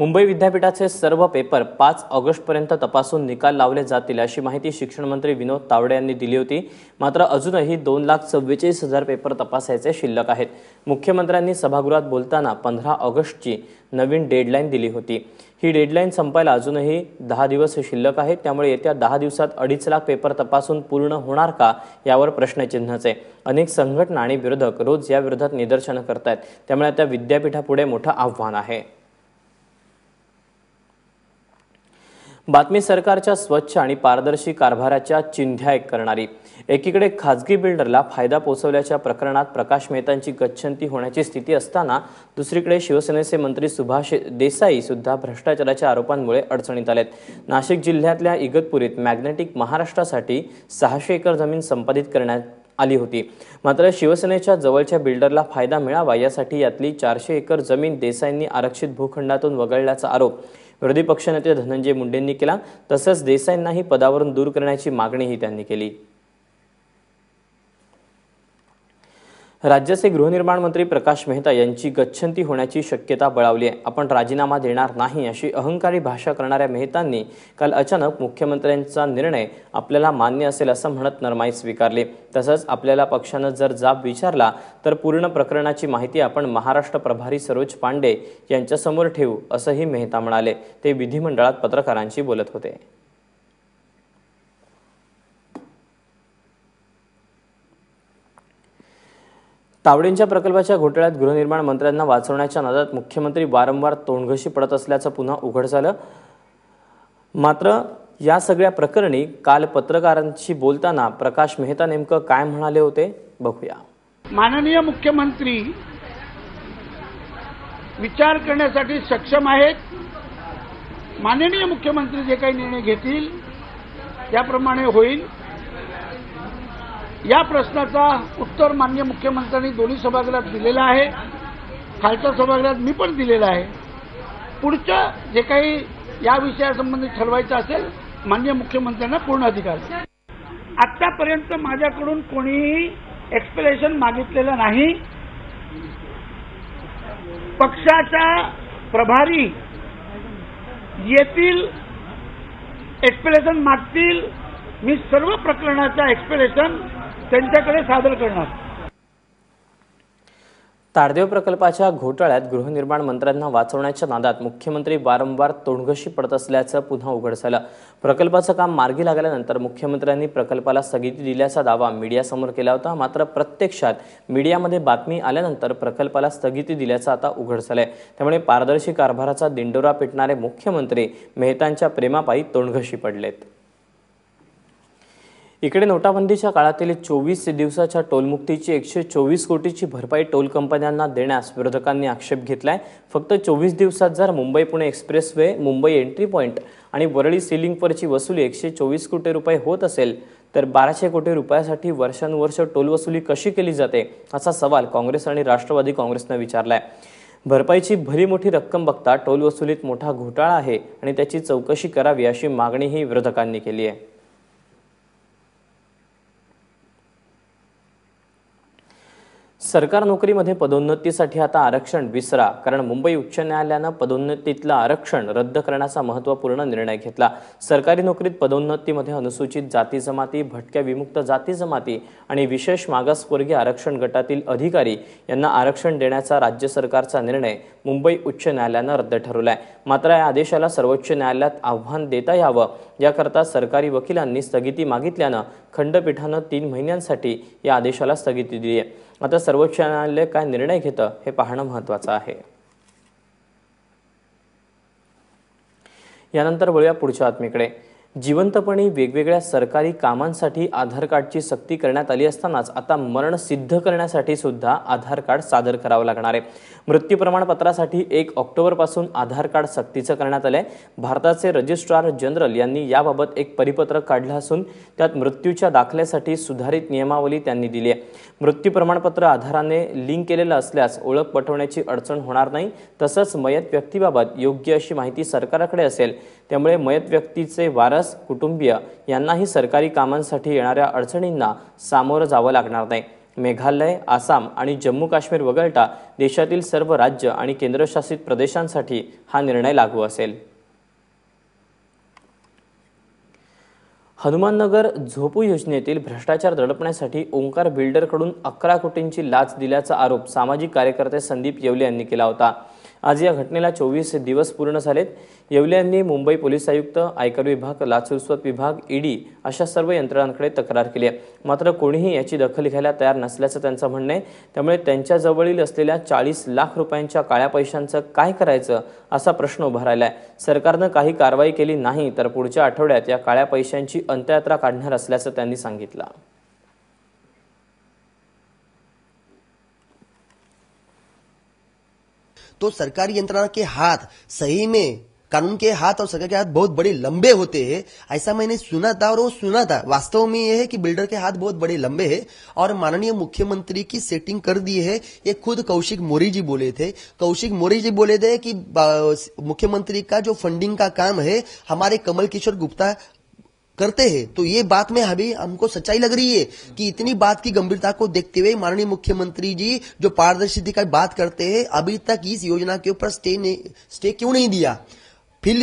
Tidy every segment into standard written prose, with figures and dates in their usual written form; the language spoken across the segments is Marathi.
मुंबई विद्यापीठाचे सर्व पेपर 5 ऑगस्टपर्यंत तपासून निकाल लावले जातील अशी माहिती शिक्षण मंत्री विनोद तावडे यांनी दिली होती। मात्र अजूनही 2,44,000 पेपर तपासायचे शिल्लक आहेत। मुख्यमंत्र्यांनी सभागृहात बोलताना 15 ऑगस्टची नवीन डेडलाईन दिली होती। ही डेडलाईन संपायला अजूनही 10 दिवस शिल्लक आहेत। त्यामुळे येत्या 10 दिवसात 2.5 लाख पेपर तपासून पूर्ण होणार का यावर प्रश्नचिन्हच आहे। अनेक संघटना आणि विरोधक रोज या विरोधात निदर्शनं करतात। त्यामुळे आता विद्यापीठापुढे मोठं आव्हान आहे। बातमी सरकारच्या स्वच्छ आणि पारदर्शी कारभाराच्या चिंध्या एक करणारी। एकीकडे खाजगी बिल्डरला फायदा पोहोचवल्याच्या प्रकरणात प्रकाश मेहतांची गच्छंती होण्याची स्थिती असताना दुसरीकडे शिवसेनेचे मंत्री सुभाष देसाई सुद्धा भ्रष्टाचाराच्या आरोपांमुळे अडचणीत आलेत। नाशिक जिल्ह्यातल्या इगतपुरीत मॅग्नेटिक महाराष्ट्रासाठी 600 एकर जमीन संपादित करण्यात आली होती। मात्र शिवसेनेच्या जवळच्या बिल्डरला फायदा मिळावा यासाठी यातली 400 एकर जमीन देसाईंनी आरक्षित भूखंडातून वगळल्याचा आरोप विरोधी पक्षनेते धनंजय मुंडेंनी केला। तसंच देसाईंनाही पदावरून दूर करण्याची मागणीही त्यांनी केली। राज्याचे गृहनिर्माण मंत्री प्रकाश मेहता यांची गच्छंती होण्याची शक्यता बळावली आहे। आपण राजीनामा देणार नाही अशी अहंकारी भाषा करणाऱ्या मेहतांनी काल अचानक मुख्यमंत्र्यांचा निर्णय आपल्याला मान्य असेल असं म्हणत नरमाई स्वीकारली। तसंच आपल्याला पक्षानं जर जाब विचारला तर पूर्ण प्रकरणाची माहिती आपण महाराष्ट्र प्रभारी सरोज पांडे यांच्यासमोर ठेवू असंही मेहता म्हणाले। ते विधिमंडळात पत्रकारांशी बोलत होते। तावडेंच्या प्रकल्पाच्या घोटाळ्यात गृहनिर्माण मंत्र्यांना वाचवण्याच्या नादात मुख्यमंत्री वारंवार तोंडघशी पडत असल्याचं पुन्हा उघड झालं। मात्र या सगळ्या प्रकरणी काल पत्रकारांशी बोलताना प्रकाश मेहता नेमकं काय म्हणाले होते बघूया। माननीय मुख्यमंत्री विचार करण्यासाठी सक्षम आहेत। माननीय मुख्यमंत्री जे काही निर्णय घेतील त्याप्रमाणे होईल। या प्रश्नाचा उत्तर माननीय मुख्यमंत्र्यांनी दोन्ही सभागृहात दिलेला आहे। खालच्या सभागृहात मी पण दिलेला आहे। पुढचं जे काही या विषयासंबंधी ठरवायचं असेल माननीय मुख्यमंत्र्यांना पूर्ण अधिकार आहे। आतापर्यंत माझ्याकडून कोणीही एक्सप्लेनेशन मागितलेलं नाही। पक्षाच्या प्रभारी येतील, एक्सप्लेनेशन मागतील, मी सर्व प्रकरणाचा एक्सप्लेनेशन त्यांच्याकडे सादर करणार। ताडदेव प्रकल्पाच्या घोटाळ्यात गृहनिर्माण मंत्र्यांना वाचवण्याच्या नादात मुख्यमंत्री वारंवार तोंडघशी पडत असल्याचं पुन्हा उघड झालं। प्रकल्पाचं काम मार्गी लागल्यानंतर मुख्यमंत्र्यांनी प्रकल्पाला स्थगिती दिल्याचा दावा मीडियासमोर केला होता। मात्र प्रत्यक्षात मीडियामध्ये बातमी आल्यानंतर प्रकल्पाला स्थगिती दिल्याचं आता उघड झालंय। त्यामुळे पारदर्शी कारभाराचा दिंडोरा पिटणारे मुख्यमंत्री मेहतांच्या प्रेमापायी तोंडघशी पडलेत। इकडे नोटाबंदीच्या काळातील 24 दिवसाच्या टोलमुक्तीची 124 कोटीची भरपाई टोल कंपन्यांना देण्यास विरोधकांनी आक्षेप घेतलाय। फक्त 24 दिवसात जर Mumbai Pune expressway, Mumbai entry point आणि वरळी सीलिंगवरची वसुली 124 कोटी रुपये होत असेल तर 1200 कोटी रुपयासाठी वर्षानुवर्ष टोल वसुली कशी केली जाते असा सवाल काँग्रेस आणि राष्ट्रवादी काँग्रेसनं विचारलाय। भरपाईची भली मोठी रक्कम बघता टोल वसुलीत मोठा घोटाळा आहे आणि त्याची चौकशी करावी अशी मागणीही विरोधकांनी केली आहे। सरकार नोकरीमध्ये पदोन्नतीसाठी आता आरक्षण विसरा, कारण मुंबई उच्च न्यायालयानं पदोन्नतीतलं आरक्षण रद्द करण्याचा महत्त्वपूर्ण निर्णय घेतला। सरकारी नोकरीत पदोन्नतीमध्ये अनुसूचित जाती जमाती, भटक्या विमुक्त जाती जमाती आणि विशेष मागासवर्गीय आरक्षण गटातील अधिकारी यांना आरक्षण देण्याचा राज्य सरकारचा निर्णय मुंबई उच्च न्यायालयानं रद्द ठरवलाय। मात्र या आदेशाला सर्वोच्च न्यायालयात आव्हान देता यावं याकरता सरकारी वकिलांनी स्थगिती मागितल्यानं खंडपीठानं 3 महिन्यांसाठी या आदेशाला स्थगिती दिली आहे। आता सर्वोच्च न्यायालय काय निर्णय घेतं हे पाहणं महत्त्वाचं आहे। यानंतर वळूया पुढच्या बातमीकडे। जिवंतपणी वेगवेगळ्या सरकारी कामांसाठी आधार कार्डची सक्ती करण्यात आली असतानाच आता मरण सिद्ध करण्यासाठी सुद्धा आधार कार्ड सादर करावं लागणार आहे। मृत्यू प्रमाणपत्रासाठी 1 ऑक्टोबरपासून आधार कार्ड सक्तीचं करण्यात आलंय। भारताचे रजिस्ट्रार जनरल यांनी याबाबत एक परिपत्रक काढलं असून त्यात मृत्यूच्या दाखल्यासाठी सुधारित नियमावली त्यांनी दिली आहे। मृत्यू प्रमाणपत्र आधाराने लिंक केलेलं असल्यास ओळख पटवण्याची अडचण होणार नाही। तसंच मयत व्यक्तीबाबत योग्य अशी माहिती सरकारकडे असेल, त्यामुळे मयत व्यक्तीचे वारस, कुटुंबीय यांनाही सरकारी कामांसाठी येणाऱ्या अडचणींना सामोरं जावं लागणार नाही। मेघालय, आसाम आणि जम्मू काश्मीर वगळता देशातील सर्व राज्य आणि केंद्रशासित प्रदेशांसाठी हा निर्णय लागू असेल. हनुमाननगर झोपू योजनेतील भ्रष्टाचार दडपण्यासाठी ओंकार बिल्डरकडून 11 कोटींची लाच दिल्याचा आरोप सामाजिक कार्यकर्ते संदीप येवले यांनी केला होता. आज या घटनेला 24 दिवस पूर्ण झालेत. येवले यांनी मुंबई पोलीस आयुक्त, आयकर विभाग, लाचलुचपत विभाग, ईडी अशा सर्व यंत्रणांकडे तक्रार केली आहे. मात्र कोणीही याची दखल घ्यायला तयार नसल्याचं त्यांचं म्हणणं आहे. त्यामुळे त्यांच्याजवळील असलेल्या 40 लाख रुपयांच्या काळ्या पैशांचं काय करायचं असा प्रश्न उभा राहिला आहे. सरकारनं काही कारवाई केली नाही तर पुढच्या आठवड्यात या काळ्या पैशांची अंत्ययात्रा काढणार असल्याचं त्यांनी सांगितलं. तो सरकारी यंत्रणा के हाथ सही में कानून के हाथ और सरकार के हाथ बहुत बड़े लंबे होते हैं, ऐसा मैंने सुना था और वो सुना था. वास्तव में ये है कि बिल्डर के हाथ बहुत बड़े लंबे हैं और माननीय मुख्यमंत्री की सेटिंग कर दी है. ये खुद कौशिक मोरी जी बोले थे. कौशिक मोरी जी बोले थे कि मुख्यमंत्री का जो फंडिंग का काम है हमारे कमल किशोर गुप्ता करते हैं. तो ये बात में अभी हमको सच्चाई लग रही है कि इतनी बात की गंभीरता को देखते हुए माननीय मुख्यमंत्री जी जो पारदर्शिता की बात करते हैं अभी तक इस योजना के ऊपर स्टे क्यों नहीं दिया. फिर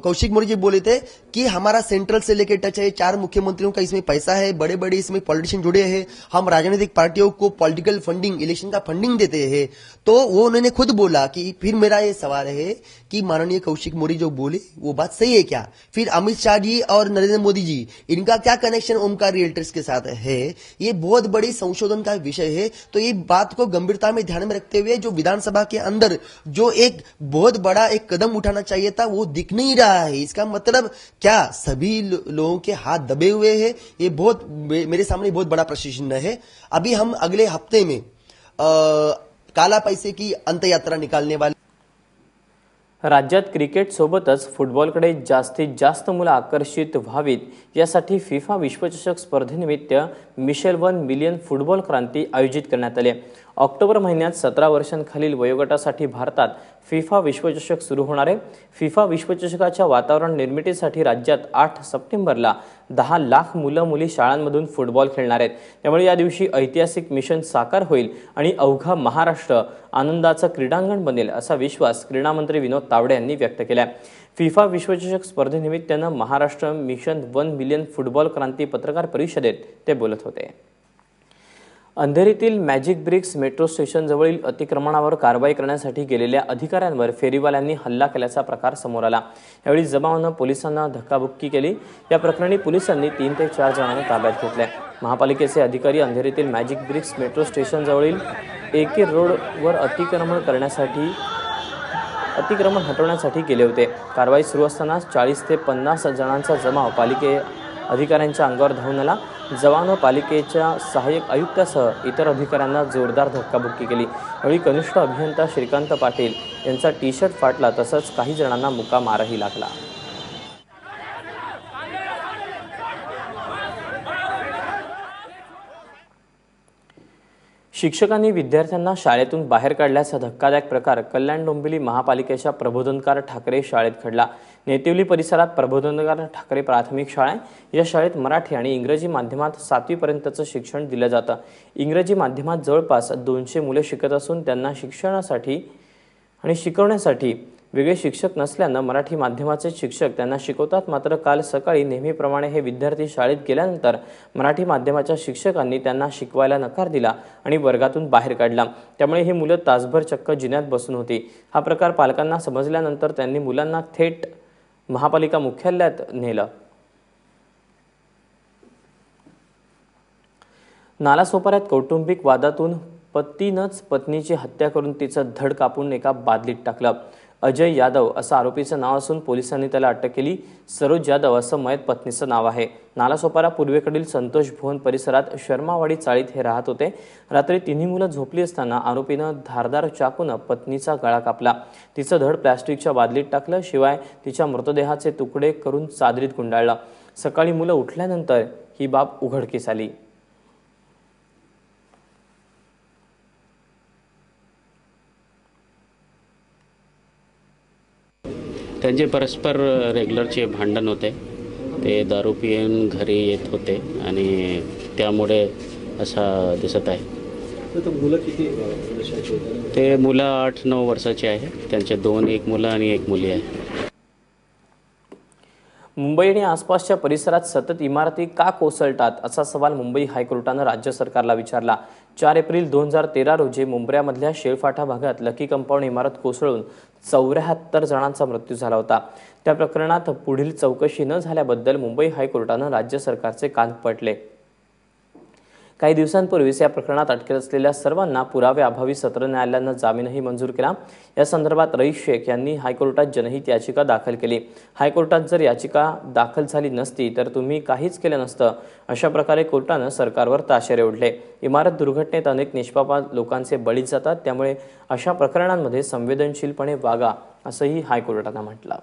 कौशिक मोरी जी बोले थे कि हमारा सेंट्रल से लेकर टच है, 4 मुख्यमंत्रियों का इसमें पैसा है, बड़े बड़े इसमें पॉलिटिशियन जुड़े हैं, हम राजनीतिक पार्टियों को पॉलिटिकल फंडिंग, इलेक्शन का फंडिंग देते हैं. तो वो उन्होंने खुद बोला कि फिर मेरा ये सवाल है कि माननीय कौशिक मोरी जो बोले वो बात सही है क्या. फिर अमित शाह जी और नरेंद्र मोदी जी इनका क्या कनेक्शन ओमकार रियल्टर्स के साथ है, ये बहुत बड़ी संशोधन का विषय है. तो ये बात को गंभीरता में ध्यान में रखते हुए जो विधानसभा के अंदर जो एक बहुत बड़ा एक कदम उठाना चाहिए था वो दिख नहीं रहा है. इसका मतलब क्या सभी लोगों के हाथ दबे हुए हैं. ये बहुत मेरे सामने बहुत बड़ा प्रश्न चिन्ह है. अभी हम अगले हफ्ते में काला पैसे की अंत्ययात्रा निकालने वाले. राज्यात क्रिकेट सोबतच फुटबॉलकडे जास्तीत जास्त मुलं आकर्षित व्हावीत यासाठी फिफा विश्वचषक स्पर्धेनिमित्त मिशेल 1 मिलियन फुटबॉल क्रांती आयोजित करण्यात आली. ऑक्टोबर महिन्यात 17 वर्षांखालील वयोगटासाठी भारतात फिफा विश्वचषक सुरू होणार आहे. फिफा विश्वचषकाच्या वातावरण निर्मितीसाठी राज्यात 8 सप्टेंबरला 10 लाख मुलं-मुली शाळांमधून फुटबॉल खेळणार आहेत. त्यामुळे या दिवशी ऐतिहासिक मिशन साकार होईल आणि अवघा महाराष्ट्र आनंदाचं क्रीडांगण बनेल असा विश्वास क्रीडा मंत्री विनोद तावडे यांनी व्यक्त केला. फिफा विश्वचषक स्पर्धेनिमित्तानं महाराष्ट्र मिशन 1 मिलियन फुटबॉल क्रांती पत्रकार परिषदेत ते बोलत होते. अंधेरीतील मॅजिक ब्रिक्स मेट्रो स्टेशनजवळील अतिक्रमणावर कारवाई करण्यासाठी गेलेल्या अधिकाऱ्यांवर फेरीवाल्यांनी हल्ला केल्याचा प्रकार समोर आला. यावेळी जमावानं पोलिसांना धक्काबुक्की केली. या प्रकरणी पोलिसांनी 3 ते 4 जणांना ताब्यात घेतले. महापालिकेचे अधिकारी अंधेरीतील मॅजिक ब्रिक्स मेट्रो स्टेशनजवळील एके रोडवर अतिक्रमण हटवण्यासाठी गेले होते. कारवाई सुरू असताना 40 ते 50 जणांचा जमाव पालिके अधिकाऱ्यांच्या अंगावर धावून आला. जवानं पालिकेच्या सहाय्यक आयुक्तासह इतर अधिकाऱ्यांना जोरदार धक्काबुक्की केली. यावेळी कनिष्ठ अभियंता श्रीकांत पाटील यांचा टी-शर्ट फाटला तसंच काही जणांना मुका मारही लागला. शिक्षकांनी विद्यार्थ्यांना शाळेतून बाहेर काढल्याचा धक्कादायक प्रकार कल्याण डोंबिवली महापालिकेच्या प्रबोधनकार ठाकरे शाळेत घडला. नेतिवली परिसरात प्रबोधनकार ठाकरे प्राथमिक शाळा आहे. या शाळेत मराठी आणि इंग्रजी माध्यमात 7वी पर्यंतचं शिक्षण दिलं जातं. इंग्रजी माध्यमात जवळपास 200 मुले शिकत असून त्यांना शिक्षणासाठी आणि शिकवण्यासाठी वेगळे शिक्षक नसल्यानं मराठी माध्यमाचे शिक्षक त्यांना शिकवतात. मात्र काल सकाळी नेहमीप्रमाणे हे विद्यार्थी शाळेत गेल्यानंतर मराठी माध्यमाच्या शिक्षकांनी त्यांना शिकवायला नकार दिला आणि वर्गातून बाहेर काढला. त्यामुळे ही मुलं तासभर चक्क जिन्यात बसून होती. हा प्रकार पालकांना समजल्यानंतर त्यांनी मुलांना थेट महापालिका मुख्यालयात नेलं. नालासोपाऱ्यात कौटुंबिक वादातून पतीनंच पत्नीची हत्या करून तिचं धड कापून एका बादलीत टाकलं. अजय यादव असं आरोपीचं नाव असून पोलिसांनी त्याला अटक केली. सरोज यादव असं मयत पत्नीचं नाव आहे. नालासोपारा पूर्वेकडील संतोष भवन परिसरात शर्मावाडी चाळीत हे राहत होते. रात्री तिन्ही मुलं झोपली असताना आरोपीनं धारदार चाकूनं पत्नीचा गळा कापला. तिचं धड प्लॅस्टिकच्या बादलीत टाकलं. शिवाय तिच्या मृतदेहाचे तुकडे करून चादरीत गुंडाळलं. सकाळी मुलं उठल्यानंतर ही बाब उघडकीस आली. त्यांचे परस्पर रेग्युलरचे भांडण होते. ते दारू पिऊन घरी येत होते आणि त्यामुळे असा दिसत आहे. तर मुलं किती वर्षाची होती? ते मुलं 8-9 वर्षाचे आहे. त्यांचे 2 एक मुलं आणि एक मुली आहे. मुंबई आणि आसपासच्या परिसरात सतत इमारती का कोसळतात असा सवाल मुंबई हायकोर्टानं राज्य सरकारला विचारला. 4 एप्रिल 2013 रोजी मुंब्र्यामधल्या शेळफाटा भागात लकी कंपाऊंड इमारत कोसळून 74 जणांचा मृत्यू झाला होता. त्या प्रकरणात पुढील चौकशी न झाल्याबद्दल मुंबई हायकोर्टानं राज्य सरकारचे कान पटले. काही दिवसांपूर्वीच या प्रकरणात अटकेत असलेल्या सर्वांना पुराव्याअभावी सत्र न्यायालयानं जामीनही मंजूर केला. या संदर्भात रईस शेख यांनी हायकोर्टात जनहित याचिका दाखल केली. हायकोर्टात जर याचिका दाखल झाली नसती तर तुम्ही काहीच केलं नसतं, अशा प्रकारे कोर्टानं सरकारवर ताशेरे ओढले. इमारत दुर्घटनेत अनेक निष्पाप लोकांचे बळी जातात, त्यामुळे अशा प्रकरणांमध्ये संवेदनशीलपणे वागा असंही हायकोर्टानं म्हटलं.